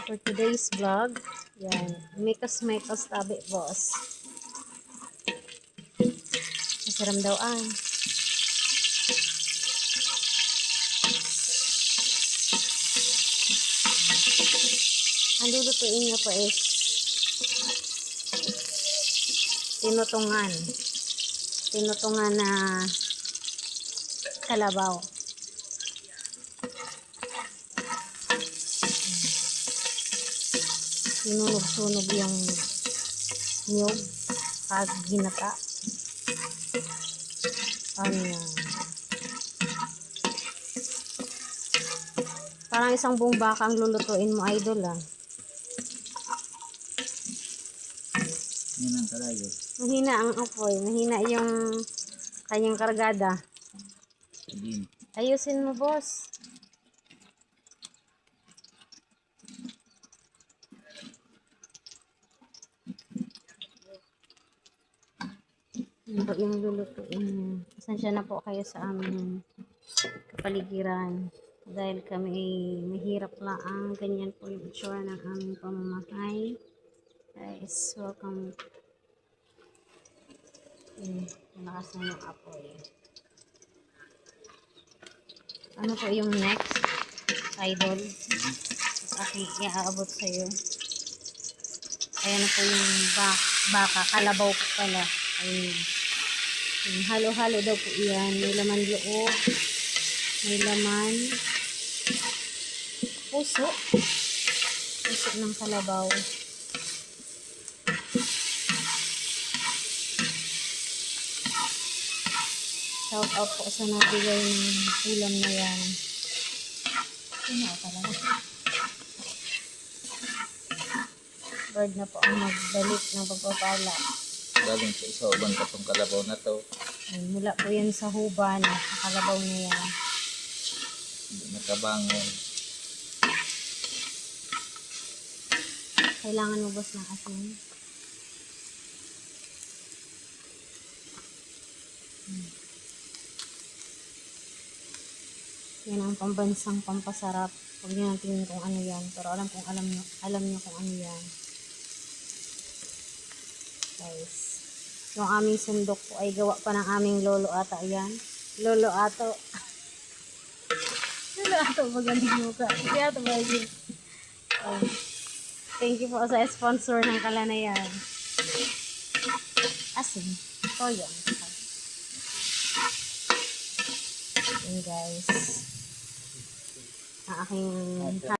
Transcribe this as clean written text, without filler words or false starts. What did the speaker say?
For today's vlog, yan, mikos tabi boss. Masiram daw ang. Ang lulutuin niya po is tinutungan. Tinutungan na kalabaw. Sinunog-sunog yung niyog pag ginata. Parang isang buong baka ang lulutuin mo, idol ah. Mahina ang kalayo. Mahina ang apoy. Mahina yung kanyang kargada. Ayusin mo, boss. Ano po yung lulutuin niya? Pasensya na po kayo sa aming kapaligiran. Dahil kami mahirap lang ang ganyan po yung itsura ng aming pamamahay. Guys, welcome. Malakas na yung apoy. Ano po yung next, idol? Aking iaabot sa'yo. Ayan na po yung baka. Kalabaw po pala. Ayun. Halo-halo daw po yan. May laman loob. May laman puso. Puso ng kalabaw. Shout out po sa nabigay ng ulam na yan. Sino talaga? Bird na po ang magbalik ng pagpapala. Galing sa isa ubang katong kalabaw na to. Mula po yan sa huban. Sa kalabaw na yan. Hindi nakabangon. Kailangan mo boss ng asin. Yan ang pambansang pampasarap. Huwag niyo nang tingin kung ano yan. Pero alam niyo kung ano yan. Guys. Yung aming sundok po ay gawa pa ng aming lolo ata yan. Lolo ato. Lolo ato magaling mo ka. Hindi ato ba yun? Thank you po sa sponsor ng Kalanayan. Asin. Toyo. Yun guys. Ang aking